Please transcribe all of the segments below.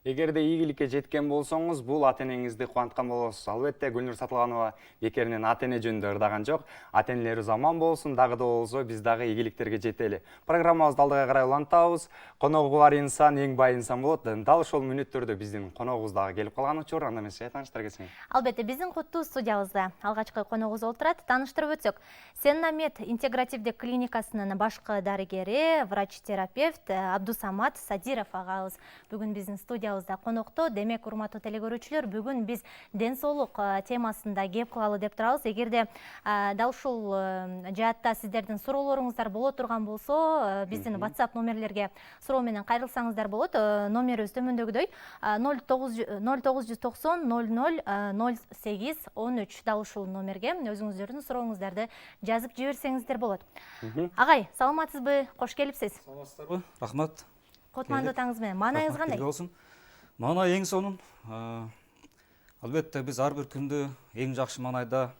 Эгерде ийгиликке жеткен болсоңуз, бул ата-энеңизди кубанткан болосуз. Албетте Гүлнур Сатылганова бекеринен ата-эне жөнүндө ырдаган жок. Ата-энелерибиз аман болсун, дагы да болсо биз дагы ийгиликтерге жетели. Программабызды алдыга карай улантабыз. Коногу бар инсан эң бай инсан болот. Дал ошол мүнөттөрдө биздин коногубуз дагы келип калган учур. Анда мен сизге тааныштыра кетсең. Албетте, биздин куттуу студиябызда алгачкы коногубуз отурат. Тааныштырып өтсөк, Сеннамед интегративдик клиникасынын башкы дарыгери, врач-терапевт Абдусамат Садиров агабыз бүгүн биздин студиябызда конокто. Демек, урматтуу телекөрүүчүлөр, бүгүн биз ден соолук темасында кеп кылалы деп турабыз. Эгерде дал ушул жаатта сиздердин суроолоруңуздар боло турган болсо, биздин WhatsApp номерлерге суроо менен кайрылсаңыздар болот. Номерибиз төмөндөгүдөй 0990 00 08 13. Дал ушул номерге өзүңүздөрдүн сурооңуздарды жазып жиберсеңиздер болот. Агай, саламатсызбы? Кош келипсиз. Саламатсыздарбы? Рахмат. Котмандуу таңыз менен. Маанайыңыз кандай? Маанай эң сонун. Албетте биз ар бир күндү эң жакшы маанайда,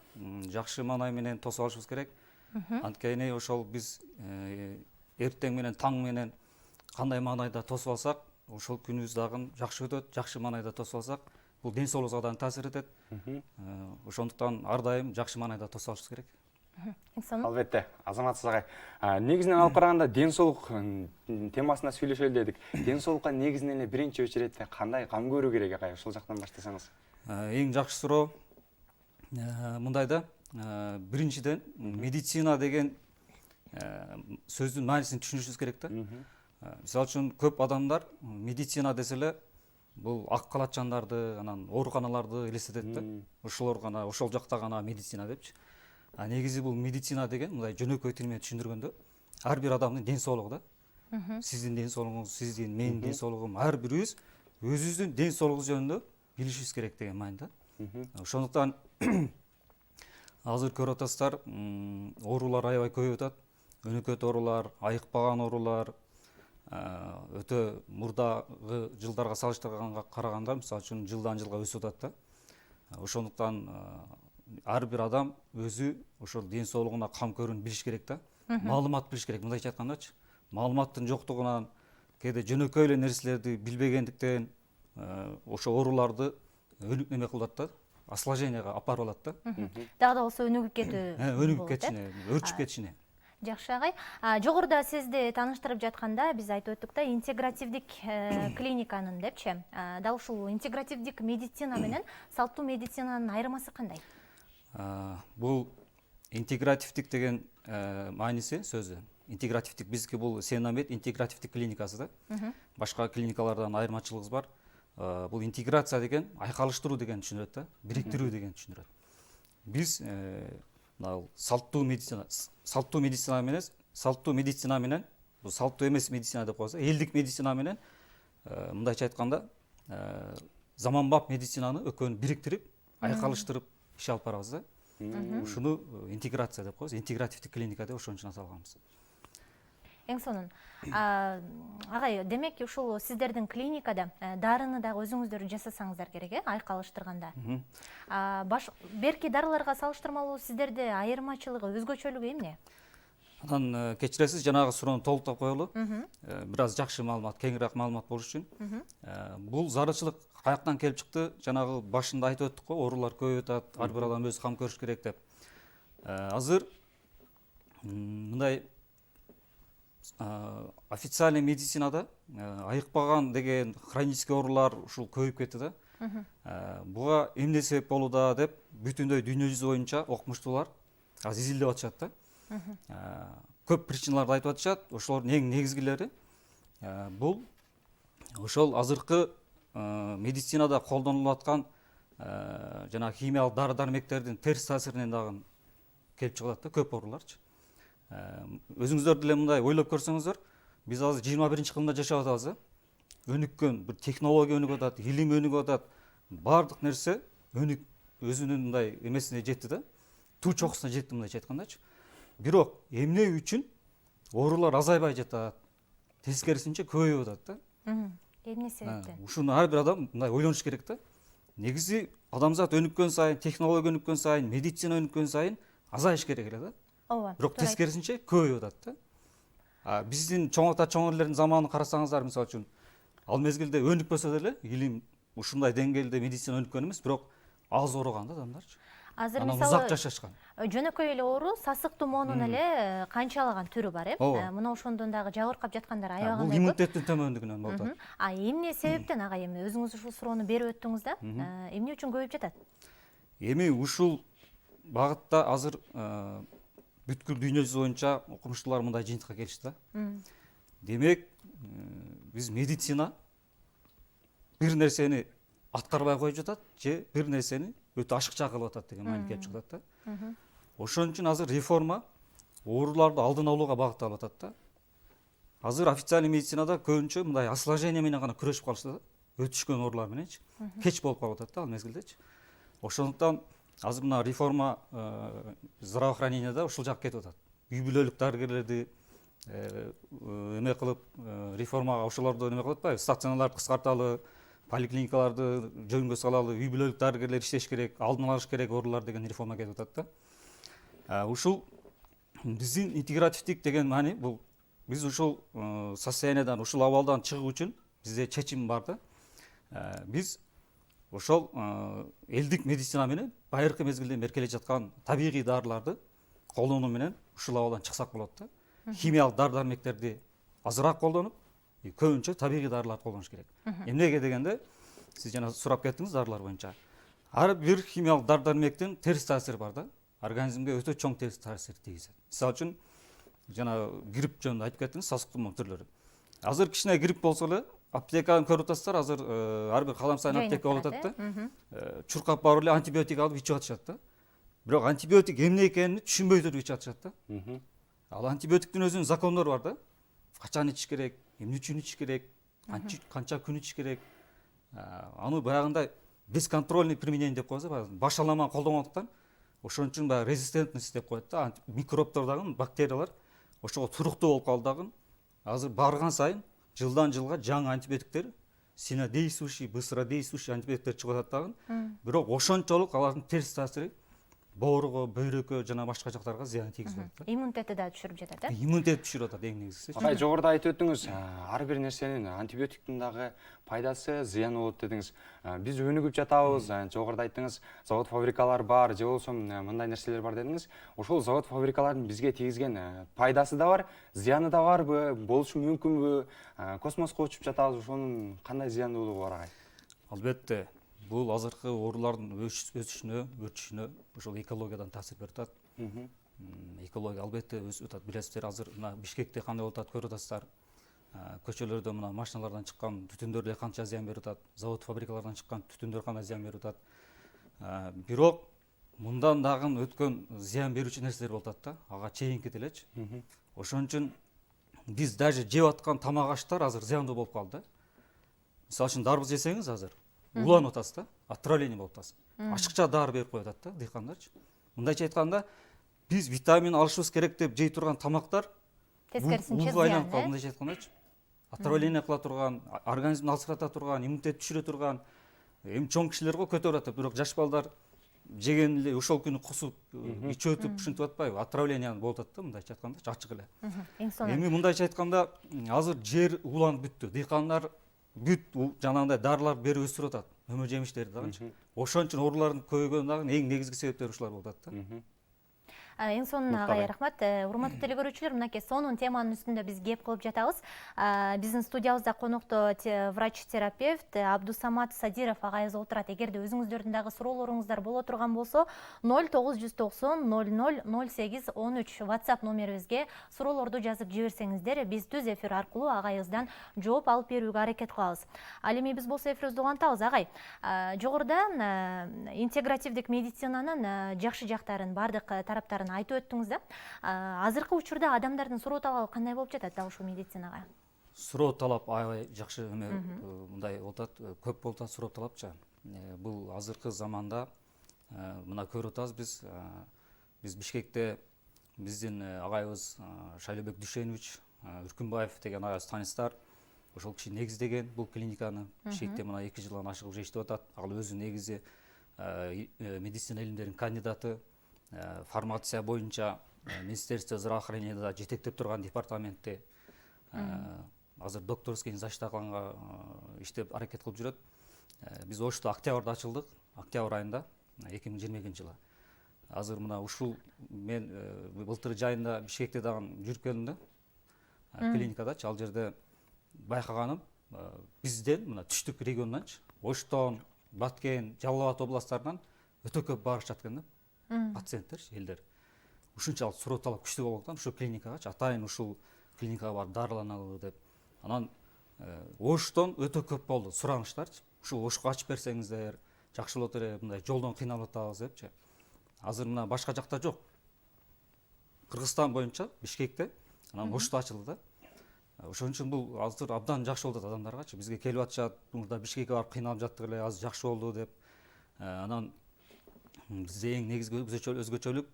жакшы маанай менен тосуп алышыбыз керек. Анткени ошол биз эртең менен, таң менен кандай маанайда тосуп алсак, ошол күнүбүз дагы жакшы өтөт. Жакшы маанайда тосуп алсак, бул ден соолугубузга да таасир этет. Ошондуктан ар дайым жакшы маанайда тосуп алышыбыз керек. Албетте, Азаматсыз агай. Негизинен алып караганда ден соолук темасына сүйлөшөлү дедик. Ден соолукка негизинен эле биринчи очередте кандай кам көрүү керек агай? Ошол жактан баштасаңыз. Эң жакшы суроо мындай да, биринчиден медицина деген сөздүн маанисин түшүнүшүбүз керек да. Мисалы үчүн көп адамдар медицина десе эле бул ак калаччандарды, анан ооруканаларды элестетет да. Ошолор гана, ошол жакта гана медицина депчи. Негизи бул медицина деген мындай жөнөкөй тил менен түшүндүргөндө ар бир адамдын ден соолугу да. Сиздин ден соолугуңуз, сиздин, менин ден соолугум, ар бирибиз өзүбүздүн ден соолугубуз жөнүндө билишибиз керек деген маанайда. Ошондуктан азыр көрүп атасыздар, оорулар аябай көбөйүп атат. Өнөкөт оорулар, айыкпаган оорулар, өтө мурдагы жылдарга салыштырганга караганда, мисалы үчүн жылдан жылга өсүп атат да. Ошондуктан ар бир адам өзү ошол ден соолугуна кам көрүүнү билиш керек да. Маалымат билиш керек. Мындайча айткандачы, маалыматтын жоктугунан кээде жөнөкөй эле нерселерди билбегендиктен ошо ооруларды неме кылат да, осложненияга алып барып алат да. Дагы да болсо өнүгүп кетүү. Өнүгүп кетишине, өрчүп кетишине. Жакшы агай. Жогоруда сизди тааныштырып жатканда биз айтып өттүк да, интегративдик клиниканын депчи. Дал ушул интегративдик медицина менен салттуу медицинанын айырмасы кандай? Бул интегративдик деген мааниси сөзү. Интегративдик биздики бул Сеннамед интегративдик клиникасы да. Башка клиникалардан айырмачылыгыбыз бар. Бул интеграция деген айкалыштыруу деген түшүнүлөт да, бириктирүү деген түшүнүлөт. Биз салттуу медицина менен, бул салттуу эмес медицина деп коебуз, элдик медицина менен мындайча айтканда заманбап медицинаны экөөнү бириктирип, айкалыштырып иш алып барабыз да. Ушуну интеграция деп коебуз, интегративдик клиника деп ошон үчүн аталганбыз. Эң сонун. Агай, демек ушул сиздердин клиникада дарыны дагы өзүңүздөр жасасаңыздар керек, айкалыштырганда. Берки дарыларга салыштырмалуу сиздерде айырмачылыгы, өзгөчөлүгү эмне? Анан кечиресиз, жанагы суроону толуктап коелу. Бир аз жакшы маалымат, кеңирээк маалымат болуш үчүн. Бул зарылчылык каяктан келип чыкты? Жанагы башында айтып өттүк го, оорулар көбөйүп атат, ар бир адам өзү кам көрүш керек деп. Азыр мындай официальный медицинада айыкпаган деген хронический оорулар ушул көбөйүп кетти да. Буга эмне себеп болууда деп бүтүндөй дүйнө жүзү боюнча окумуштуулар азыр изилдеп атышат да. Көп причиналарды айтып атышат. Ошолордун эң негизгилери бул ошол азыркы медицинада колдонулуп аткан жана химиялык дары-дармектердин терс таасиринен дагы келип чыгып атат да, көп ооруларчы. Өзүңүздөр деле мындай ойлоп көрсөңүздөр, биз азыр 21-кылымда жашап атабыз да. Өнүккөн бир технология өнүгүп атат, илим өнүгүп атат, баардык нерсе өнүк өзүнүн мындай эмесине жетти да. Туу чокусуна жетти, мындайча айткандачы. Бирок эмне үчүн оорулар азайбай жатат? Тескерисинче көбөйүп атат да. Эмне себептен? Ушуну ар бир адам мындай ойлонуш керек да. Негизи адамзат өнүккөн сайын, технология өнүккөн сайын, медицина өнүккөн сайын азайыш керек эле да. Ооба. Бирок тескерисинче көбөйүп атат да. Биздин чоң ата чоң элердин заманын карасаңыздар, мисалы үчүн Ал мезгилде өнүкпөсө деле илим ушундай деңгээлде медицина өнүккөн эмес, бирок аз оорugан да адамдарчы. Азыр Анан мисалы узак жашашкан. жөнөкөй эле оору сасык тумоонун эле канчалаган түрү бар, Ооба. мына ошондон дагы жабыркап жаткандар Бул аябагандай көп. иммунитеттин төмөндүгүнөн болуп атат. Эмне себептен ага эми өзүңүз ушул суроону берип өттүңүз да? Эмне үчүн көбөйүп жатат? Эми ушул багытта азыр бүткүл дүйнө жүзү боюнча окумуштуулар мындай жыйынтыкка келишти да. Демек, биз медицина бир нерсени аткарбай коюп жатат же бир нерсени өтө ашыкча кылып атат деген маани келип чыгат да. Ошон үчүн азыр реформа ооруларды алдын алууга багытталып атат да. Азыр официальный медицинада көбүнчө мындай осложнение менен гана күрөшүп калышты да. Өтүшкөн оорулар мененчи. Кеч болуп калып атат да ал мезгилдечи. Ошондуктан азыр мына реформа здравоохранениеда ушул жакка кетип атат. Үй бүлөлүк дарыгерлерди эме кылып реформага ошолорду эме кылып атпайбы, стационарларды кыскарталы, поликлиникаларды жөнгө салалы, үй бүлөлүк дарыгерлер иштеш керек, алдын алыш керек оорулар деген реформа кетип атат да. Ушул биздин интегративдик деген маани бул биз ушул состояниядан, ушул абалдан чыгуу үчүн бизде чечим бар да. Биз ошол элдик медицина менен байыркы мезгилден бери келе жаткан табигый дарыларды колдонуу менен ушул абалдан чыксак болот да. Химиялык дары дармектерди азыраак колдонуп, көбүнчө табигый дарыларды колдонуш керек. Эмнеге дегенде, сиз жана сурап кеттиңиз дарылар боюнча. Ар бир химиялык дары дармектин терс таасири бар да. Организмге өтө чоң терс таасир тийгизет. Мисалы үчүн жана грипп жөнүндө айтып кеттиңиз, сасык тумоо түрлөрү. Азыр кичине грипп болсо эле аптеканы көрүп атасыздар, азыр ар бир каалам сайын аптека болуп атат да. Чуркап барып эле антибиотик алып ичип атышат да. Бирок антибиотик эмне экенин түшүнбөй туруп ичип атышат да. Ал антибиотиктин өзүнүн закондору бар да. Качан ичиш керек, эмне үчүн ичиш керек, канча күн ичиш керек. Аны баягындай бесконтрольный применение деп коебуз, башаламан колдонгондуктан ошон үчүн баягы резистентность деп коет да. Микробдор дагы, бактериялар ошого туруктуу болуп калды дагы. Азыр барган сайын жылдан жылга жаңы антибиотиктер, сильнодействующий, быстродействующий антибиотиктер чыгып атат дагы. Бирок ошончолук алардын терс таасири боорго, бөйрөккө жана башка жактарга зыян тийгизип атат да. Иммунитетти да түшүрүп жатат, Иммунитет түшүрүп атат эң негизгиси. Агай, жогоруда айтып өттүңүз, ар бир нерсенин антибиотиктин дагы пайдасы, зыяны болот дедиңиз. Биз өнүгүп жатабыз, жогоруда айттыңыз, завод фабрикалар бар, же болбосо мындай нерселер бар дедиңиз. Ошол завод фабрикалардын бизге тийгизген пайдасы да бар, зыяны да барбы, болушу мүмкүнбү? Космоско учуп жатабыз, ошонун кандай зыяндуулугу бар агай? Албетте, бул азыркы оорулардын өсүшүнө, өрчүшүнө ошол экологиядан таасир берип атат. Экология албетте өсүп атат. Билесиздер, азыр мына Бишкекте кандай болуп атат көрүп атасыздар. Көчөлөрдө мына машиналардан чыккан түтүндөр эле канча зыян берип атат. Завод фабрикалардан чыккан түтүндөр кандай зыян берип атат. Бирок мындан дагы өткөн зыян берүүчү нерселер болуп атат да. Ага чейинки делечи. Ошон үчүн биз даже жеп аткан тамак аштар азыр зыяндуу болуп калды да. Мисалы үчүн дарбыз жесеңиз азыр уланып атасыз да, отравление болуп атасыз. Ашыкча дары берип коюп атат да дыйкандарчы. Мындайча айтканда, биз витамин алышыбыз керек деп жей турган тамактар тескерисинче зыян, зыян, мындайча айткандачы. Отравление кыла турган, организмди алсырата турган, иммунитет түшүрө турган, эми чоң кишилер го көтөрүп атат, бирок жаш балдар жеген эле ошол күнү кусуп, ичип өтүп ушинтип атпайбы? Отравление болуп атат да, мындайча айтканда, ачык эле. Эң сонун. Эми мындайча айтканда, азыр жер уланып бүттү. Дыйкандар бүт жанагындай дарыларды берип өстүрүп атат, өмө жемиштерди дагычы. Ошон үчүн оорулардын көбөйгөнүнүн дагы эң негизги себептери ушулар болуп атат да. Эң сонун агай, рахмат. Урматтуу телекөрүүчүлөр, мынакей сонун теманын үстүндө биз кеп кылып жатабыз. Биздин студиябызда конокто врач-терапевт Абдусамат Садиров агайыбыз отурат. Эгерде өзүңүздөрдүн дагы суроолоруңуздар боло турган болсо, 0990 00 08 13 WhatsApp номерибизге суроолорду жазып жиберсеңиздер, биз түз эфир аркылуу агайыбыздан жооп алып берүүгө аракет кылабыз. Ал эми биз болсо эфирибизди улантабыз. Агай, жогоруда интегративдик медицинанын жакшы жактарын, бардык тараптарын айтып өттүңүз да. Азыркы учурда адамдардын суроо талабы кандай болуп жатат да ушул медицинага? Суроо талап аябай жакшы эме мындай болуп атат, көп болуп атат суроо талапчы. Бул азыркы заманда мына көрүп атабыз биз Бишкекте биздин агайыбыз Шайлебек Дүйшенович Үркүнбаев деген агайыбыз таныстар, ошол киши негиздеген бул клиниканы. Бишкекте мына 2 жылдан ашык уже иштеп атат. Ал өзү негизи медицина илимдеринин кандидаты, фармация боюнча Министерство здравоохранения жетектеп турган департаментте азыр докторский заштаганга иштеп аракет кылып жүрөт. Биз Ошто октябрда ачылдык, октябрь айында 2022 жылы. Азыр мына ушул мен былтыр жайында Бишкекте дагы жүрүп келдим да. Клиникадачы, ал жерде байкаганым, бизден мына түштүк регионданчы, Оштон, Баткен, Жалал Абад областтарынан өтө көп барышат экен да. Пациенттер, элдер. Ушунчалык суроо талап күчтүү болгондуктан ушул клиникагачы атайын ушул клиникага барып дарыланалы деп. Анан Оштон өтө көп болду суранычтарчы. Ушул Ошко ачып берсеңиздер, жакшы болот эле, мындай жолдон кыйналып атабыз депчи. Азыр мына башка жакта жок. Кыргызстан боюнча Бишкекте, анан Ошто ачылды да. Ошон үчүн бул азыр абдан жакшы болот адамдаргачы. Бизге келип атышат, мурда Бишкекке барып кыйналып жаттык эле, азыр жакшы болду деп. Анан бизде эң негизги өзгөчөлүк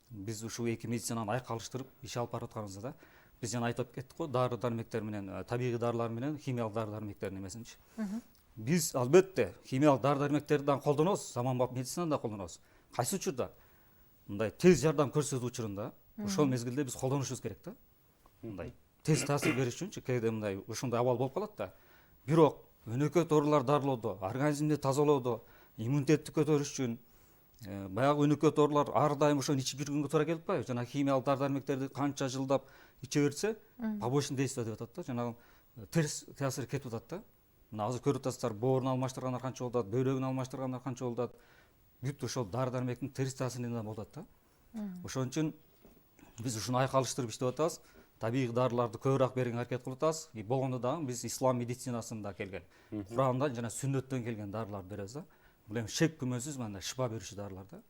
биз ушул эки медицинаны айкалыштырып иш алып барып атканыбызда да. Биз жана айтып кеттик го, дары дармектер менен, табигый дарылар менен химиялык дары дармектердин эмесинчи. Биз албетте химиялык дары дармектерди да колдонобуз, заманбап медицинаны да колдонобуз. Кайсы учурда? Мындай тез жардам көрсөтүү учурунда ошол мезгилде биз колдонушубуз керек да. Мындай тез таасир бериш үчүнчү кээде мындай ушундай абал болуп калат да. Бирок өнөкөт оорулар дарылоодо, организмди тазалоодо, иммунитетти көтөрүш үчүн баягы өнөкөт оорулар ар дайым ошону ичип жүргөнгө туура келип атпайбы? Жана химиялык дары дармектерди канча жылдап иче берсе, побочный действие деп атат да, жанагы терс таасир кетип атат да. Мына азыр көрүп атасыздар, боорун алмаштыргандар канча болуп атат, бөйрөгүн алмаштыргандар канча болуп атат. Бүт ошол дары дармектин терс таасиринен болуп атат да. Ошон үчүн биз ушуну айкалыштырып иштеп атабыз. Табигый дарыларды көбүрөөк бергенге аракет кылып атабыз. Болгондо дагы биз ислам медицинасында келген, Курандан жана сүннөттөн келген дарыларды беребиз да. Бул эми шек күмөнсүз мындай шифа берүүчү дарылар да.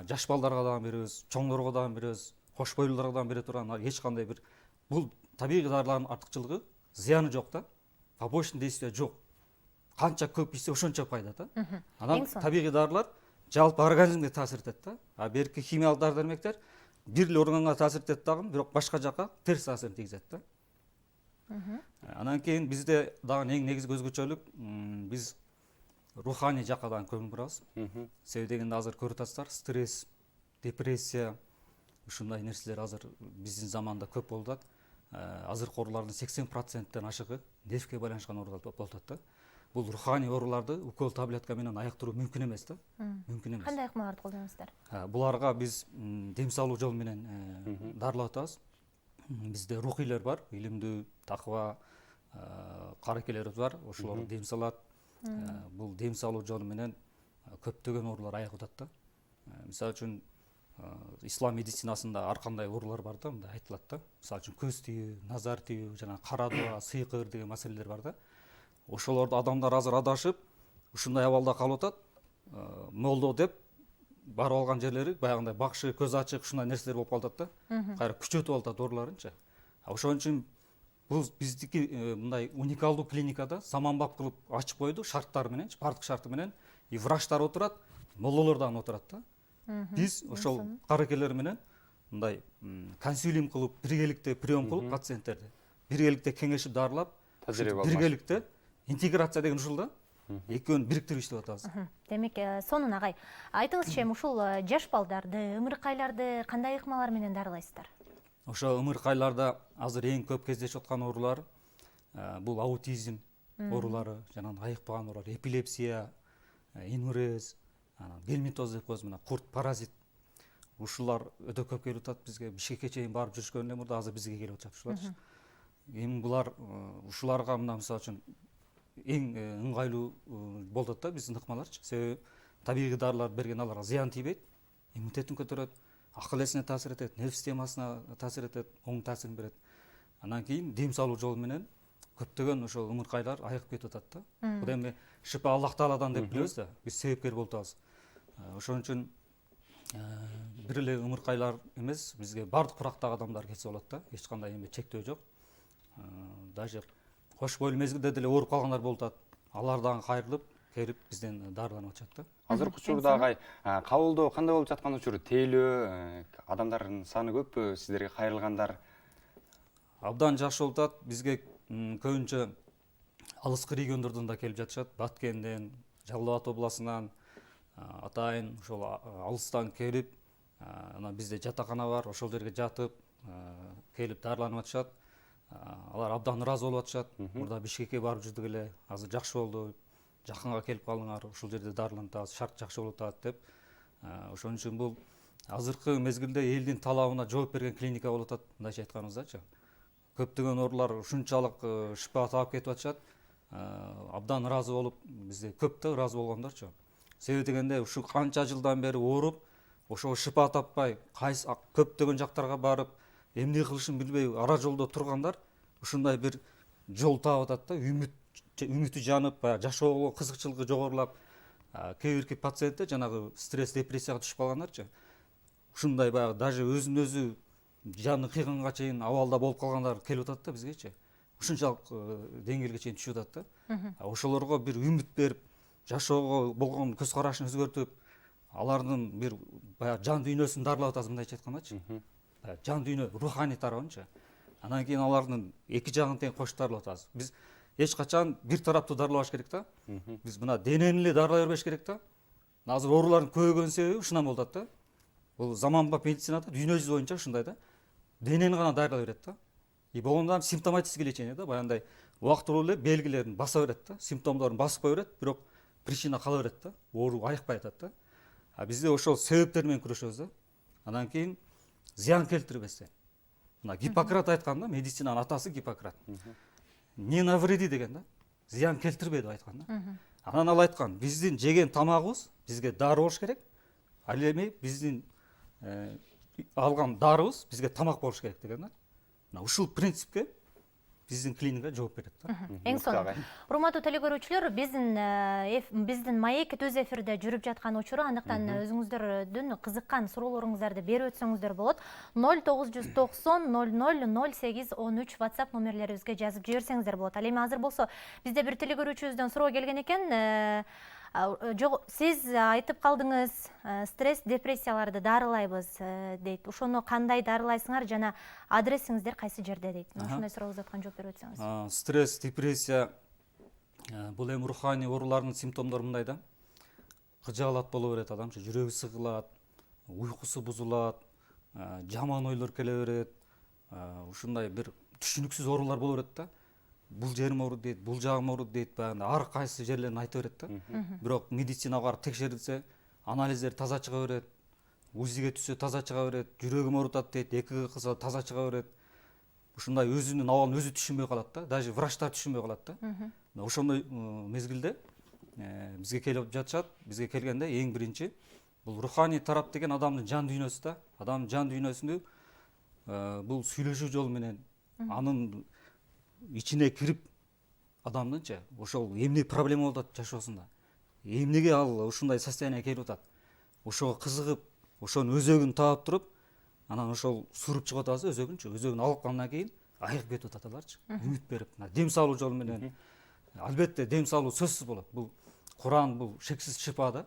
Жаш балдарга дагы беребиз, чоңдорго дагы беребиз, кош бойлууларга дагы бере турган эч кандай бир бул табигый дарылардын артыкчылыгы зыяны жок да. Побочный действие жок. Канча көп ичсе ошончо пайда да. Анан табигый дарылар жалпы организмге таасир этет да. А берки химиялык дары дармектер бир эле органга таасир этет дагы, бирок башка жака терс таасирин тийгизет да. Анан кийин бизде дагы эң негизги өзгөчөлүк биз руханий жакка дагы көңүл бурабыз. Себеби дегенде азыр көрүп атасыздар, стресс, депрессия ушундай нерселер азыр биздин заманда көп болуп атат. Азыркы оорулардын 80%ден ашыгы нервке байланышкан оорулар болуп атат да. Бул руханий ооруларды укол таблетка менен айыктыруу мүмкүн эмес да. Мүмкүн эмес. Кандай ыкмаларды колдоносуздар? Буларга биз дем салуу жол менен дарылап атабыз. Бизде рухилер бар, илимдүү, такыба каракелерибиз бар. Ошолор дем салат. Бул дем салуу жолу менен көптөгөн оорулар айыгып атат да. Мисалы үчүн ислам медицинасында ар кандай оорулар бар да, мындай айтылат да. Мисалы үчүн көз тийүү, назар тийүү, жана кара дуа, сыйкыр деген маселелер бар да. Ошолорду адамдар азыр адашып, ушундай абалда калып атат. Молдо деп барып алган жерлери баягындай бакшы, көз ачык ушундай нерселер болуп калат да. Кайра күчөтүп алат ооруларынчы. Ошон үчүн бул биздики мындай уникалдуу клиникада заманбап кылып ачып койду, шарттары менен, бардык шарты менен. И врачтар отурат, молдолор дагы отурат да. Биз ошол каракелер менен мындай консилиум кылып, биргеликте прием кылып пациенттерди биргеликте кеңешип дарылап, биргеликте интеграция деген ушул да. Экөөнү бириктирип иштеп атабыз. Демек, сонун агай, айтыңызчы, эми ушул жаш балдарды, ымыркайларды кандай ыкмалар менен дарылайсыздар? Ошо ымыркайларда азыр эң көп кездешип аткан оорулар бул аутизм оорулары, жана айыкпаган оорулар, эпилепсия, инурез, гельминтоз деп коебуз, мына курт, паразит. Ушулар өтө көп келип атат бизге. Бишкекке чейин барып жүрүшкөн мурда азыр бизге келип атышат ушуларчы. Эми булар ушуларга мына мисалы үчүн эң ыңгайлуу болуп атат да биздин ыкмаларчы. Себеби табигый дарылар берген аларга зыян тийбейт, иммунитетин көтөрөт, акыл эсине таасир этет, нерв системасына таасир этет, оң таасирин берет. Анан кийин дем салуу жолу менен көптөгөн ошол ымыркайлар айыгып кетип атат да. Бул эми шипа Аллах Тааладан деп билебиз да, биз себепкер болуп атабыз. Ошон үчүн бир эле ымыркайлар эмес, бизге бардык курактагы адамдар келсе болот да, эч кандай эми чектөө жок. Даже кош бойлуу мезгилде деле ооруп калгандар болуп атат. Алар дагы кайрылып, келип бизден дарыланып атышат да. Азыркы учурда агай кабылдоо кандай болуп жаткан учуру? Тейлөө, адамдардын саны көппү, сиздерге кайрылгандар? Абдан жакшы болуп атат. Бизге көбүнчө алыскы региондордон да келип жатышат. Баткенден, Жалал Абад областынан, атайын ошол алыстан келип, анан бизде жатакана бар, ошол жерге жатып, келип дарыланып атышат. алар абдан ыраазы болуп атышат. Мурда Бишкекке барып жүрдүк эле, азыр жакшы болду, жакынга келип калдыңар, ушул жерде дарыланып атабыз, шарт жакшы болуп атат деп. Ошон үчүн бул азыркы мезгилде элдин талабына жооп берген клиника болуп атат, мындайча айтканыбызда. Көптөгөн оорулар ушунчалык шифа таап кетип атышат. Абдан ыраазы болуп, бизде көп да ыраазы болгондорчу. Себеби дегенде ушу канча жылдан бери ооруп, ошого шифа таппай, кайсы көптөгөн жактарга барып, эмне кылышын билбей ара жолдо тургандар ушундай бир жол таап атат да, үмүтү жанып, жашоого кызыкчылыгы жогорулап, кээ бирки пациенттер жанагы стресс, депрессияга түшүп калгандарчы. Ушундай баягы даже өзүн өзү жаны кыйганга чейин абалда болуп калгандар келип атат да бизгечи. Ушунчалык деңгээлге чейин түшүп атат да. Ошолорго бир үмүт берип, жашоого болгон көз карашын өзгөртүп, алардын бир баягы жан дүйнөсүн дарылап атабыз, мындайча айткандачы. Жан дүйнө, руханий тарабынчы. Анан кийин алардын эки жагын тең кошуп дарылап атабыз. Биз эч качан бир тараптуу дарылабаш керек да. Биз мына денени эле дарылай бербеш керек да. Азыр оорулардын көбөйгөн себеби ушундан болуп атат да. Бул заманбап медицинада дүйнө жүзү боюнча ушундай да. Денени гана дарылай берет да. Болгондо симптоматический лечение да, баягындай убактылуу эле белгилерин баса берет да, симптомдорун басып кое берет, бирок причина кала берет да, оору айыкпай атат да. Бизде ошол себептер менен күрөшөбүз да. Анан кийин зыян келтирбестен. Мына Гиппократ айткан да, медицинанын атасы Гиппократ. Не навреди деген да, зыян келтирбей деп айткан да. Анан ал айткан, биздин жеген тамагыбыз бизге дары болуш керек, ал эми биздин алган дарыбыз бизге тамак болуш керек деген да. Ушул принципке биздин клиника жооп берет да. Эң сонун. Урматтуу телекөрүүчүлөр, биздин маек өз эфирде жүрүп жаткан учуру, андыктан өзүңүздөрдүн кызыккан суроолоруңуздарды берип өтсөңүздөр болот. 0990 00 0813 WhatsApp номерлерибизге жазып жиберсеңиздер болот. Ал эми азыр болсо бизде бир телекөрүүчүбүздөн суроо келген экен. Жок, сиз айтып калдыңыз, стресс, депрессияларды дарылайбыз дейт. Ошону кандай дарылайсыңар жана адресиңиздер кайсы жерде дейт. Ушундай суроого заткан жооп берип өтсөңүз. Стресс, депрессия бул эми руханий оорулардын симптомдору мындай да. Кыжаалат боло берет адам, жүрөгү сыгылат, уйкусу бузулат, жаман ойлор келе берет. Ушундай бир түшүнүксүз оорулар боло берет да. Бул жерим ооруйт дейт, бул жагым ооруйт дейт, ар кайсы жерлерин айта берет да. Бирок медицинага барып текшерилсе, анализдер таза чыга берет, УЗИге түшсө таза чыга берет, жүрөгүм оорутат дейт, ЭКГ кылса таза чыга берет. Ушундай өзүнүн абалын өзү түшүнбөй калат да, даже врачтар түшүнбөй калат да. Ошондой мезгилде бизге келип жатышат, бизге келгенде эң биринчи бул руханий тарап деген адамдын жан дүйнөсү да. Адамдын жан дүйнөсүндө бул сүйлөшүү жолу менен анын ичине кирип адамдынчы ошол эмне проблема болуп атат жашоосунда, эмнеге ал ушундай состояниеге келип атат, ошого кызыгып, ошонун өзөгүн таап туруп, анан ошол суруп чыгып атабыз өзөгүнчү. Өзөгүн алып калгандан кийин айыгып кетип атат аларчы, үмүт берип, дем салуу жолу менен. Албетте дем салуу сөзсүз болот. Бул Куран, бул шексиз шифа да.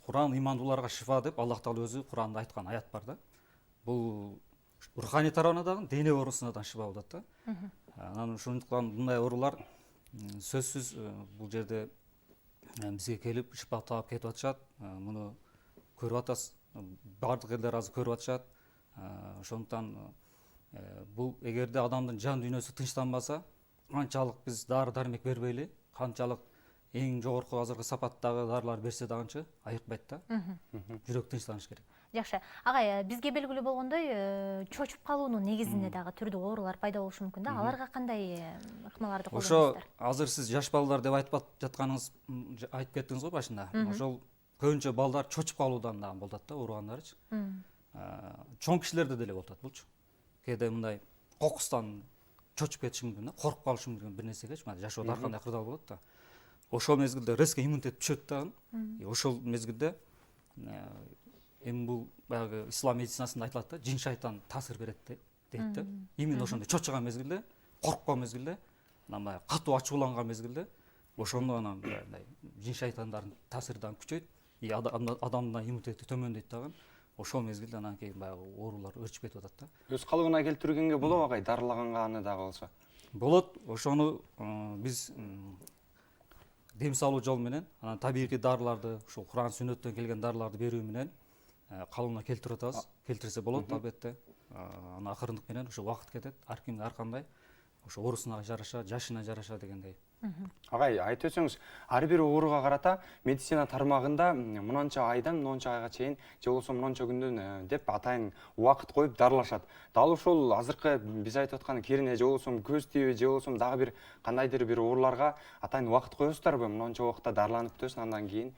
Куран имандууларга шифа деп Аллах Таала өзү Куранда айткан аят бар да. Бул руханий тарабына дагы, дене оорусуна да шифа болот да. Анан ошондуктан мындай оорулар сөзсүз бул жерде бизге келип шифа таап кетип атышат. Муну көрүп атасыз, бардык элдер азыр көрүп атышат. Ошондуктан бул эгерде адамдын жан дүйнөсү тынчтанбаса, канчалык биз дары дармек бербейли, канчалык эң жогорку азыркы сапаттагы дарылар берсе дагычы айыкпайт да. Жүрөк тынчтаныш керек. Жакшы. Агай, бизге белгилүү болгондой, чочуп калуунун негизинде дагы түрдүү оорулар пайда болушу мүмкүн да. Аларга кандай ыкмаларды колдоносуздар? Ошо азыр сиз жаш балдар деп айтып жатканыңыз, айтып кеттиңиз го башында. Ошол көбүнчө балдар чочуп калуудан дагы болот да, ооругандарычы. Чоң кишилерде деле болот булчу. Кээде мындай кокустан чочуп кетиши мүмкүн да, коркуп калышы мүмкүн бир нерсегечи, жашоодо ар кандай кырдаал болот да. Ошол мезгилде резко иммунитет түшөт дагы. Ошол мезгилде эми бул баягы ислам медицинасында айтылат да, жин шайтан таасир берет дейт да. Именно ошондой чочуган мезгилде, корккон мезгилде, анан катуу ачууланган мезгилде, ошондо анан жин шайтандардын таасири дагы күчөйт, адамдын иммунитети төмөндөйт дагы. Ошол мезгилде анан кийин баягы оорулар өрчүп кетип атат да. Өз калыбына келтиргенге болобу агай, дарылаганга аны дагы болсо? Болот. Ошону биз дем салуу жолу менен, анан табигый дарыларды, ушул Куран сүннөттөн келген дарыларды берүү менен калыбына келтирип атабыз. Келтирсе болот албетте. анан акырындык менен ошо убакыт кетет, ар кимге ар кандай ошо оорусуна жараша, жашына жараша дегендей. Агай, айтып өтсөңүз, ар бир ооруга карата медицина тармагында мынанча айдан мынанча айга чейин же болбосо мынанча күндөн деп атайын убакыт коюп дарылашат. Дал ошол азыркы биз айтып аткан кирине же болбосо көз тийби же болбосо дагы бир кандайдыр бир ооруларга атайын убакыт коесуздарбы? Мынанча убакытта дарыланып өтөсүн, андан кийин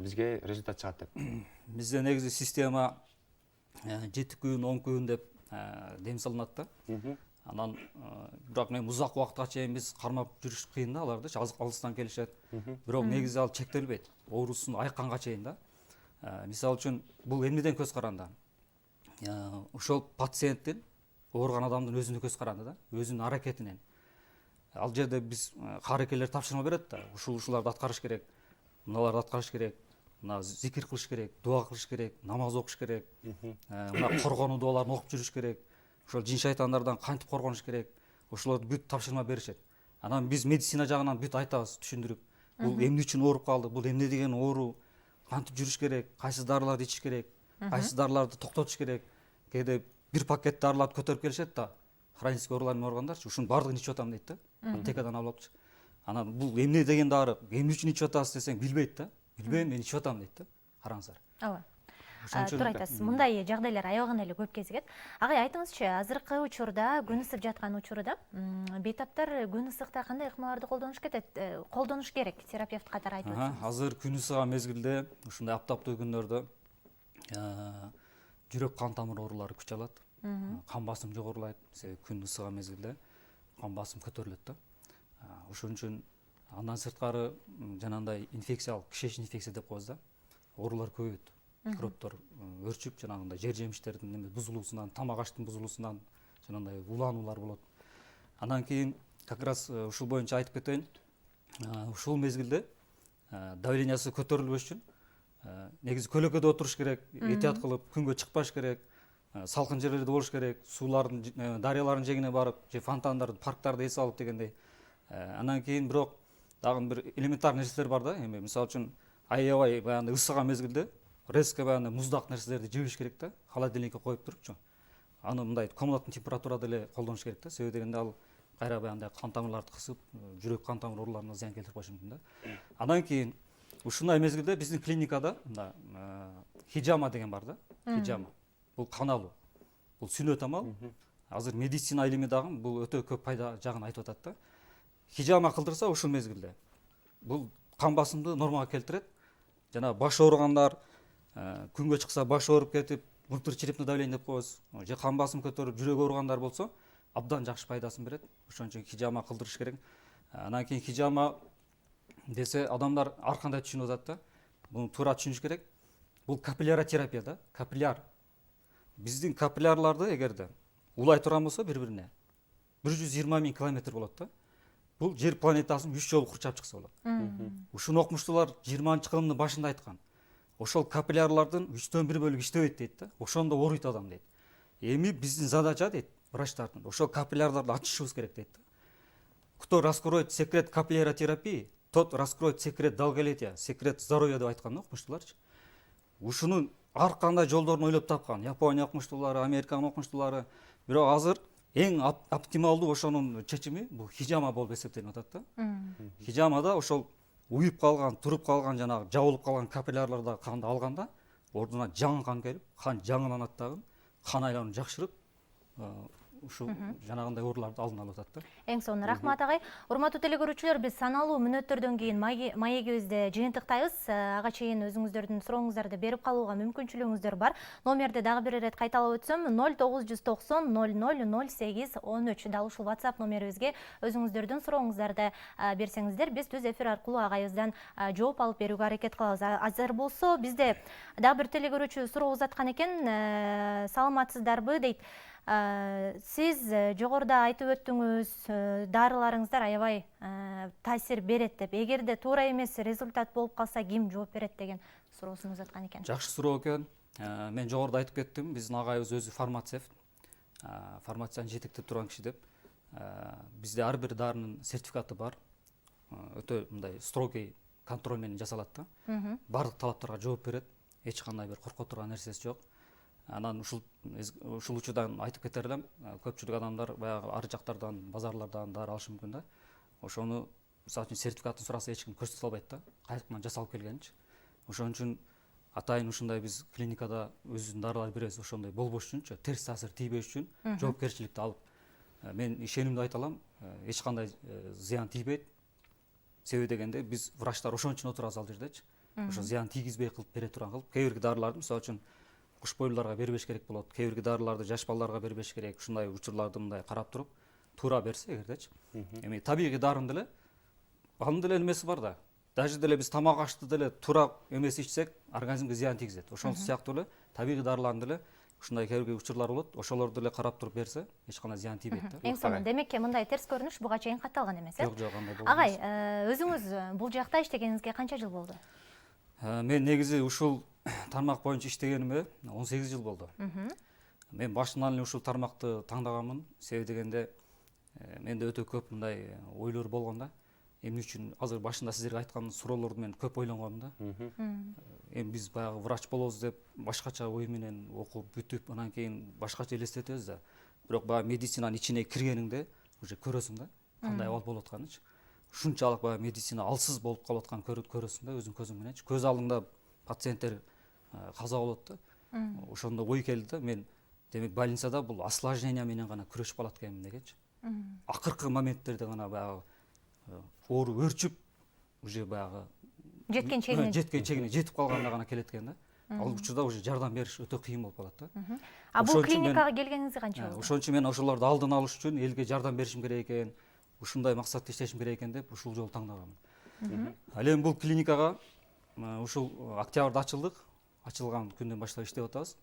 бизге результат чыгат деп. Бизде негизи система 7 күн, 10 күн деп дем салынат да. Анан бирок мен узак убакытка чейин биз кармап жүрүш кыйын да, аларды алыстан келишет. Бирок негизи ал чектелбейт. Оорусун айыкканга чейин да. Мисалы үчүн бул эмнеден көз каранды? Ошол пациенттин, ооруган адамдын өзүнүн көз каранды да, өзүнүн аракетинен. Ал жерде биз каарекелер тапшырма берет да, ушуларды аткарыш керек, мыналарды аткарыш керек, мына зикир кылыш керек, дуа кылыш керек, намаз окуш керек, мына коргонуу дуаларын окуп жүрүш керек. Ошол жин шайтандардан кантип коргонуш керек, ошолорду бүт тапшырма беришет. Анан биз медицина жагынан бүт айтабыз, түшүндүрүп. Бул эмне үчүн ооруп калды, бул эмне деген оору, кантип жүрүш керек, кайсы дарыларды ичиш керек, кайсы дарыларды токтотуш керек. Кээде бир пакет дарыларды көтөрүп келишет да, хронический оорулар менен ооругандарчы, ушунун баардыгын ичип атам дейт да. Аптекадан алып алыпчы. Анан бул эмне деген дары, эмне үчүн ичип атасыз десең билбейт да. Билбейм, мен ичип атам дейт да. Караңыздар. Ооба. Туура айтасыз. Мындай жагдайлар аябаган эле көп кезигет. Агай, айтыңызчы, азыркы учурда, күн ысып жаткан учурда бейтаптар күн ысыкта кандай ыкмаларды колдонуш керек, терапевт катары айтып өтсөңүз. Азыр күн ысыган мезгилде, ушундай аптаптуу күндөрдө жүрөк кан тамыр оорулары күч алат. Кан басым жогорулайт. Себеби күн ысыган мезгилде кан басым көтөрүлөт да. Ошон үчүн андан сырткары жанагындай инфекциялык, кишечный инфекция деп коебуз да. Оорулар көбөйөт. Микробтор өрчүп, жанагындай жер жемиштердин бузулуусунан, тамак аштын бузулуусунан жанагындай улануулар болот. Андан кийин как раз ушул боюнча айтып кетейин. Ушул мезгилде давлениясы көтөрүлбөш үчүн негизи көлөкөдө отуруш керек, этият кылып, күнгө чыкпаш керек, салкын жерлерде болуш керек, суулардын, дарыялардын жээгине барып, же фонтандарды, парктарды эс алып дегендей. Андан кийин бирок дагы бир элементар нерселер бар да, эми мисалы үчүн аябай баягы ысыган мезгилде резко баягы муздак нерселерди жебеш керек да, холодильникке коюп турупчу. Аны мындай комнатный температурада эле колдонуш керек да, себеби дегенде ал кайра баягындай кан тамырларды кысып, жүрөк кан тамыр ооруларына зыян келтирип коюшу мүмкүн да. Андан кийин ушундай мезгилде биздин клиникада хижама деген бар да, хижама. Бул кан алуу. Бул сүннөт амал. Азыр медицина илими дагы бул өтө көп пайда жагын айтып атат да. Хижама кылдырса ушул мезгилде бул кан басымды нормага келтирет. Жана баш ооругандар күнгө чыкса баш ооруп кетип, внутричерепное давление деп коебуз. Же кан басым көтөрүп, жүрөк ооругандар болсо, абдан жакшы пайдасын берет. Ошон үчүн хижама кылдырыш керек. Анан кийин хижама десе адамдар ар кандай түшүнүп атат да. Буну туура түшүнүш керек. Бул капилляротерапия да, капилляр. Биздин капиллярларды эгерде улай турган болсо бири-бирине 120 000 километр болот да. Бул жер планетасын 3 жолу курчап чыкса болот. Ушуну окумуштуулар 20-кылымдын башында айткан. Ошол капиллярлардын 1/3 бөлүгү иштебейт дейт да. Ошондо ооруйт адам дейт. Эми биздин задача дейт врачтардын ошол капиллярдарды ачышыбыз керек дейт да. Кто раскроет секрет капилляротерапии, тот раскроет секрет долголетия, секрет здоровья деп айткан окумуштууларчы. Ушунун ар кандай жолдорун ойлоп тапкан. Япония окумуштуулары, Американын окумуштуулары. Бирок азыр эң оптималдуу ошонун чечими бул хижама болуп эсептелип атат да. Хижамада ошол уюп калган, туруп калган, жанагы жабылып калган капилляларда канды алганда, ордуна жаңы кан келип, кан жаңыланат дагы, кан айлануу жакшырып, ушул жанагындай ооруларды алдын алып атат да. Эң сонун рахмат агай. Урматтуу телекөрүүчүлөр, биз саналуу мүнөттөрдөн кийин маегибизди жыйынтыктайбыз. Ага чейин өзүңүздөрдүн сурооңуздарды берип калууга мүмкүнчүлүгүңүздөр бар. Номерди дагы бир ирет кайталап өтсөм, 0990 00 08 13. Дал ушул WhatsApp номерибизге өзүңүздөрдүн сурооңуздарды берсеңиздер, биз түз эфир аркылуу агайыбыздан жооп алып берүүгө аракет кылабыз. Азыр болсо бизде дагы бир телекөрүүчү суроо узаткан экен. Саламатсыздарбы дейт. Сиз жогоруда айтып өттүңүз, дарыларыңыздар аябай таасир берет деп. Эгерде туура эмес результат болуп калса, ким жооп берет деген суроосун узаткан экен. Жакшы суроо экен. Мен жогоруда айтып кеттим, биздин агайыбыз өзү фармацевт. Фармацияны жетектеп турган киши деп. Бизде ар бир дарынын сертификаты бар. Өтө мындай строгий контроль менен жасалат да. Бардык талаптарга жооп берет. Эч кандай бир коркото турган нерсеси жок. Анан ушул учурдан айтып кетер элем, көпчүлүк адамдар баягы ар жактардан, базарлардан дары алышы мүмкүн да. Ошону мисалы үчүн сертификатын сураса эч ким көрсөтө албайт да, кайткынан жасалып келгенинчи. Ошон үчүн атайын ушундай биз клиникада өзүбүздүн дарылар беребиз, ошондой болбош үчүнчү, терс таасир тийбеш үчүн жоопкерчиликти алып. Мен ишенимдүү айта алам, эч кандай зыян тийбейт. Себеби дегенде биз врачтар ошон үчүн отурабыз ал жердечи. Ошо зыян тийгизбей кылып бере турган кылып, кээ бирки дарыларды мисалы үчүн куш бойлууларга бербеш керек болот, кээ бирки дарыларды жаш балдарга бербеш керек. Ушундай учурларды мындай карап туруп туура берсе эгердечи. Эми табигый дарыны деле анын деле эмеси бар да. Даже деле биз тамак ашты деле туура эмес ичсек, организмге зыян тийгизет. Ошол сыяктуу эле табигый дарыларды деле ушундай кээ бирки учурлар болот, ошолорду деле карап туруп берсе, эч кандай зыян тийбейт да. Эң сонун, демек мындай терс көрүнүш буга чейин катталган эмес, э? Жок, андай болбойт. Агай, өзүңүз бул жакта иштегениңизге канча жыл болду? Мен негизи ушул тармак боюнча иштегениме 18 жыл болду. Мен башынан эле ушул тармакты таңдаганмын. Себеби дегенде менде өтө көп мындай ойлор болгон да. Эмне үчүн азыр башында сиздерге айткан суроолорду мен көп ойлонгонмун да. Эми биз баягы врач болобуз деп башкача ой менен окуп бүтүп, анан кийин башкача элестетебиз да. Бирок баягы медицинанын ичине киргениңде уже көрөсүң да, кандай абал болуп атканынчы. Ушунчалык баягы медицина алсыз болуп калып атканын көрөсүң да, өзүң көзүң мененчи. Көз алдыңда пациенттер каза болот да. Ошондо ой келди да, мен демек больницада бул осложнение менен гана күрөшүп калат экенмин дегенчи. Акыркы моменттерде гана баягы оору өрчүп, уже баягы Жеткен чегине жетип калганда гана келет экен да. Ал учурда уже жардам бериш өтө кыйын болуп калат да. А бул клиникага келгениңизге канча болду? Ошон үчүн мен ошолорду алдын алыш үчүн элге жардам беришим керек экен, ушундай максатта иштешим керек экен деп ушул жолду таңдаганмын. Ал эми бул клиникага ушул октябрда ачылган күндөн баштап иштеп атабыз.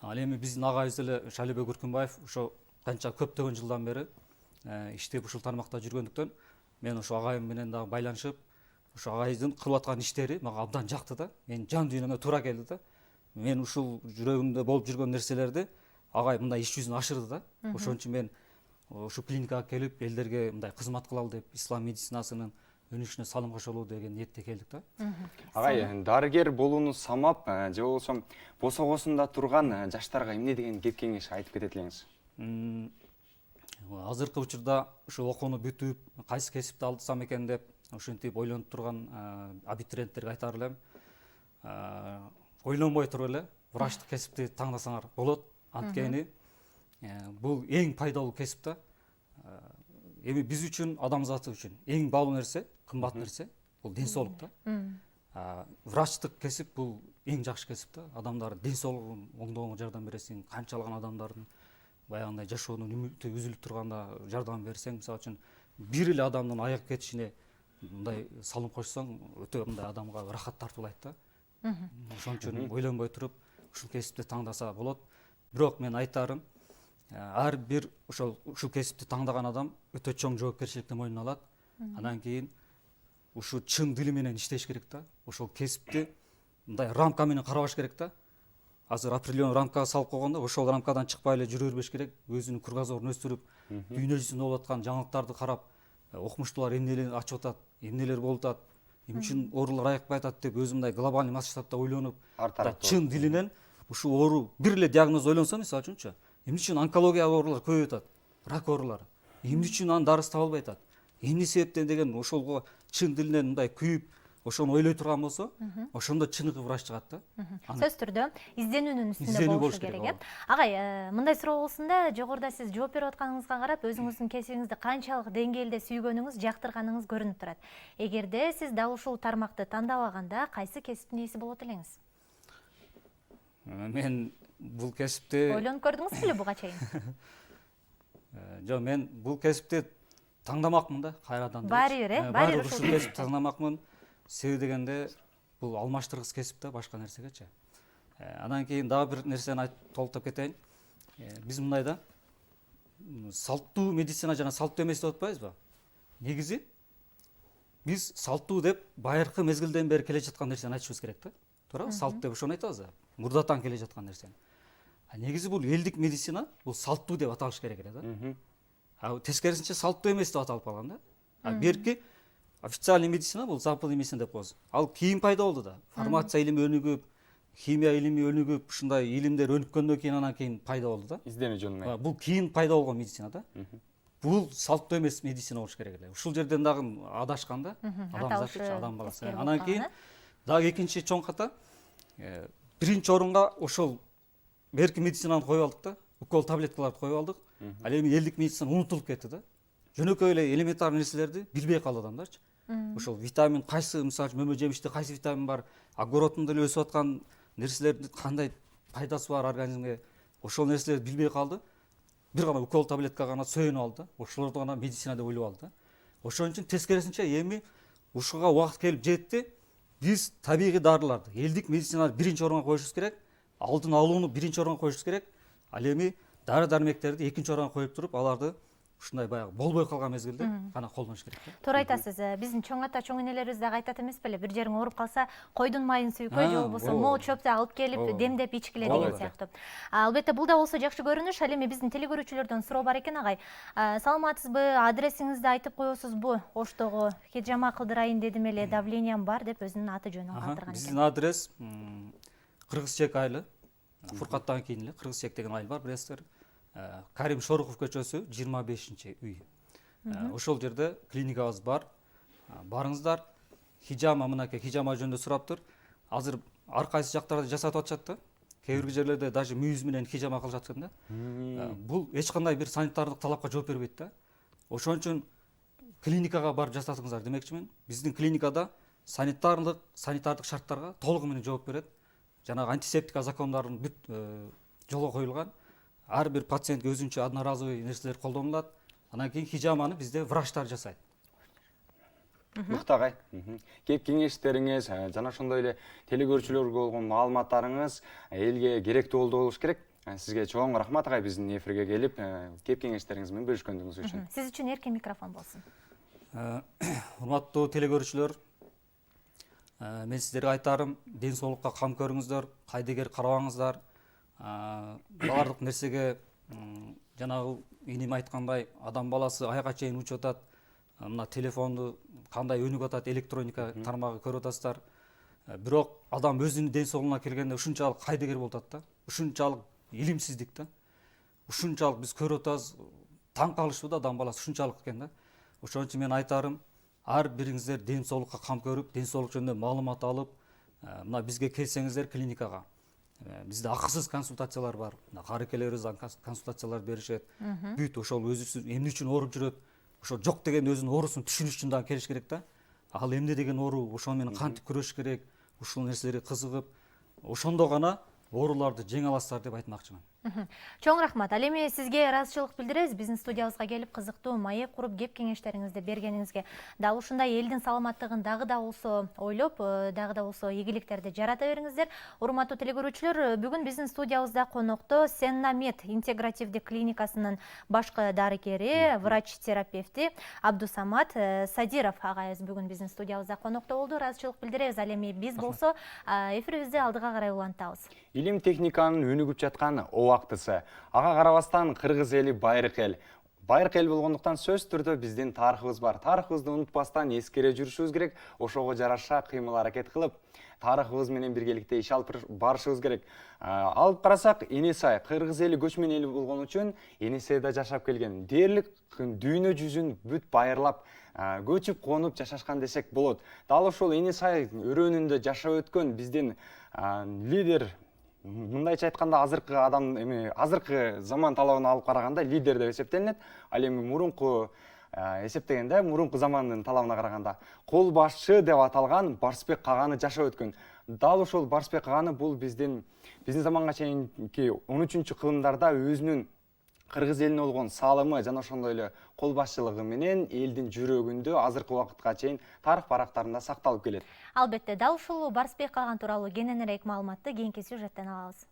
Ал эми биздин агайыбыз эле Шалибек Үркүнбаев ошо канча көптөгөн жылдан бери иштеп ушул тармакта жүргөндүктөн мен ошо агайым менен дагы байланышып, ошо агайдын кылып аткан иштери мага абдан жакты да. Менин жан дүйнөмө туура келди да. Мен ушул жүрөгүмдө болуп жүргөн нерселерди агай мындай иш жүзүнө ашырды да. Ошон үчүн мен ушу клиникага келип элдерге мындай кызмат кылалы деп ислам медицинасынын өнүгүшүнө салым кошолу деген ниетте келдик да. Агай, дарыгер болууну самап же болбосо босогосунда турган жаштарга эмне деген кеп кеңеш айтып кетет элеңиз? Азыркы учурда ушул окууну бүтүп, кайсы кесипти алдысам экен деп ушинтип ойлонуп турган абитуриенттерге айтар элем. Ойлонбой туруп эле врачтык кесипти таңдасаңар болот. Анткени бул эң пайдалуу кесип да. Эми биз үчүн, адамзаты үчүн эң баалуу нерсе, кымбат нерсе бул ден соолук да. Врачтык кесип бул эң жакшы кесип да. Адамдар ден соолугун оңдогонго жардам бересиң, канчалаган адамдардын баягындай жашоонун үмүтү үзүлүп турганда жардам берсең, мисалы үчүн бир эле адамдын аяк кетишине мындай салым кошсоң, өтө мындай адамга рахат тартуулайт да. Ошон үчүн ойлонбой туруп ушул кесипти таңдаса болот. Бирок мен айтарым, ар бир ушул кесипти таңдаган адам өтө чоң жоопкерчиликти мойнуна алат. Андан кийин ушу чын дили менен иштеш керек да. Ошол кесипти мындай рамка менен карабаш керек да. Азыр определенный рамкага салып койгондо, ошол рамкадан чыкпай эле жүрө бербеш керек. Өзүнүн кругозорун өстүрүп, дүйнө жүзүндө болуп аткан жаңылыктарды карап, окумуштуулар эмнелер ачып атат, эмнелер болуп атат, эмне үчүн оорулар аякпай атат деп өзү мындай глобальный масштабта ойлонуп, чын дилинен ушул оору бир эле диагноз ойлонсо, мисалы үчүнчү, эмне үчүн онкология оорулар көбөйүп атат, рак оорулары, эмне үчүн анын дарысы табылбай атат, эмне себептен деген ошолго чын дилинен мындай күйүп, ошону ойлой турган болсо, ошондо чыныгы врач чыгат да. Сөз түрдө изденүүнүн үстүндө болушу керек, э? Агай, мындай суроо болсунда, жогоруда сиз жооп берип атканыңызга карап, өзүңүздүн кесибиңизди канчалык деңгээлде сүйгөнүңүз, жактырганыңыз көрүнүп турат. Эгерде сиз дал ушул тармакты тандабаганда, кайсы кесиптин ээси болот элеңиз? Мен бул кесипти ойлонуп көрдүңүз беле буга чейин? Жок, мен бул кесипти таңдамакмын да, кайрадан. Баары бир, э? Баары ушул кесипти таңдамакмын. Себеби дегенде бул алмаштыргыс кесип да, башка нерсегечи. Андан кийин дагы бир нерсени айтып толуктап кетейин. Биз мындай да, салттуу медицина жана салттуу эмес деп атпайбызбы? Негизи биз салттуу деп байыркы мезгилден бери келе жаткан нерсени айтышыбыз керек да. Туурабы? Салт деп ошону айтабыз да. Мурдатан келе жаткан нерсени. Негизи бул элдик медицина, бул салттуу деп аталыш керек эле да. Тескерисинче салттуу эмес деп аталып калган да. Берки официальный медицина бул западный медицина деп коебуз. Ал кийин пайда болду да. Фармация илими өнүгүп, химия илими өнүгүп ушундай илимдер өнүккөндөн кийин анан кийин пайда болду да. изденүү жөнүнө. Бул кийин пайда болгон медицина да. Бул салттуу эмес медицина болуш керек эле. Ушул жерден дагы адашкан да. Адамзатчы, адам баласы. Анан кийин дагы экинчи чоң ката биринчи орунга ошол берки медицинаны коюп алдык да. Укол таблеткаларды коюп алдык. Ал эми элдик медицина унутулуп кетти да. Жөнөкөй эле элементар нерселерди билбей калды адамдарчы. Ошол витамин кайсы, мисалы мөмө жемиште кайсы витамин бар, огородунда эле өсүп аткан нерселердин кандай пайдасы бар организмге, ошол нерселерди билбей калды. Бир гана укол таблетка гана сөйөнүп алды. Ошолорду гана медицина деп ойлоп алды. Ошон үчүн тескерисинче эми ушуга убакыт келип жетти. Биз табигый дарыларды, элдик медицинаны биринчи орунга коюшубуз керек. Алдын алууну биринчи орунга коюшубуз керек. Ал эми дары дармектерди экинчи орунга коюп туруп, аларды ушундай баягы болбой калган мезгилде гана колдонуш керек. Туура айтасыз. Биздин чоң ата, чоң энелерибиз дагы айтат эмес беле, бир жериң ооруп калса, койдун майын сүйкөй же болбосо мол чөптү алып келип демдеп ичкиле деген сыяктуу. Албетте бул да болсо жакшы көрүнүш. Ал эми биздин телегөрүүчүлөрдөн суроо бар экен, агай. Саламатсызбы? Адресиңизди айтып коесузбу? Оштогу Хижама кылдырайын дедим эле, давлениям бар деп өзүнүн аты жөнүн калтырган экен. Биздин адрес Кыргызчек айылы. Фуркаттан кийин эле Кыргызчек деген айыл бар, билесиздер. Карим Шорухов көчөсү 25-үй. Ошол жерде клиникабыз бар. Барыңыздар. Хижама, мынакей хижама жөнүндө сураптыр. Азыр ар кайсы жактарда жасатып атышат да. Кээ бир жерлерде даже мүйүз менен хижама кылышат экен да. Бул эч кандай бир санитардык талапка жооп бербейт да. Ошон үчүн клиникага барып жасатыңыздар демекчимин. Биздин клиникада санитардык шарттарга толугу менен жооп берет. Жанагы антисептика закондорунун бүт жолго коюлган. Ар бир пациентке өзүнчө одноразовый нерселер колдонулат. Анан кийин хижаманы бизде врачтар жасайт. Мыкты агай. Кеп кеңештериңиз жана ошондой эле телегөрүүчүлөргө болгон маалыматтарыңыз элге керектүү болуш керек. Сизге чоң рахмат агай, биздин эфирге келип кеп кеңештериңиз менен бөлүшкөндүгүңүз үчүн. Сиз үчүн эркин микрофон болсун. Урматтуу телегөрүүчүлөр, мен сиздерге айтарым, ден соолукка кам көрүңүздөр, кайдыгер карабаңыздар. Баардык нерсеге жанагы иним айткандай адам баласы айга чейин учуп атат. Мына телефонду кандай өнүгүп атат, электроника тармагы көрүп атасыздар. Бирок адам өзүнүн ден соолугуна келгенде ушунчалык кайдыгер болуп атат да. Ушунчалык илимсиздик да. Ушунчалык биз көрүп атабыз, таң калышпы да адам баласы ушунчалык экен да. Ошон үчүн мен айтарым, ар бириңиздер ден соолукка кам көрүп, ден соолук жөнүндө маалымат алып, мына бизге келсеңиздер клиникага. Бизде акысыз консультациялар бар. Карекелерибиз консультациялар беришет. Бүт ошол өзү эмне үчүн ооруп жүрөт, ошол жок деген өзүнүн оорусун түшүнүш үчүн дагы келиш керек да. Ал эмне деген оору, ошол менен кантип күрөшүш керек, ушул нерселерге кызыгып, ошондо гана ооруларды жеңе аласыздар деп айтмакчымын. Чоң рахмат. Ал эми сизге ыраазычылык билдиребиз. Биздин студиябызга келип кызыктуу маек куруп кеп кеңештериңизди бергениңизге. Дал ушундай элдин саламаттыгын дагы да болсо ойлоп, дагы да болсо ийгиликтерди жарата бериңиздер. Урматтуу телегөрүүчүлөр, бүгүн биздин студиябызда конокто Сеннамед интегративдик клиникасынын башкы дарыгери, врач-терапевти Абдусамат Садиров агайыбыз бүгүн биздин студиябызда конокто болду. Ыраазычылык билдиребиз. Ал эми биз болсо эфирибизди алдыга карай улантабыз. Илим техниканын өнүгүп жаткан убактысы. Ага карабастан кыргыз эли байыркы эл. Байыркы эл болгондуктан сөз түрдө биздин тарыхыбыз бар. Тарыхыбызды унутпастан эскере жүрүшүбүз керек. Ошого жараша кыймыл аракет кылып, тарыхыбыз менен биргеликте иш алып барышыбыз керек. Алып карасак, Энесай кыргыз эли көчмөн эл болгон үчүн Энесайда жашап келген. Дээрлик дүйнө жүзүн бүт байырлап, көчүп конуп жашашкан десек болот. Дал ошол Энесай өрөөнүндө жашап өткөн биздин лидер, мындайча айтканда азыркы заман талабына алып караганда лидер деп эсептелинет. Ал эми мурунку эсептегенде, мурунку замандын талабына караганда кол башчы деп аталган Барсбек Каганы жашап өткөн. Дал ошол Барсбек Каганы бул биздин заманга чейинки 13-кылымдарда өзүнүн кыргыз элине болгон салымы жана ошондой эле кол башчылыгы менен элдин жүрөгүндө азыркы убакытка чейин тарых барактарында сакталып келет. Албетте, дал ушул Барсбек Каган тууралуу кененирээк маалыматты кийинки сюжеттен алабыз.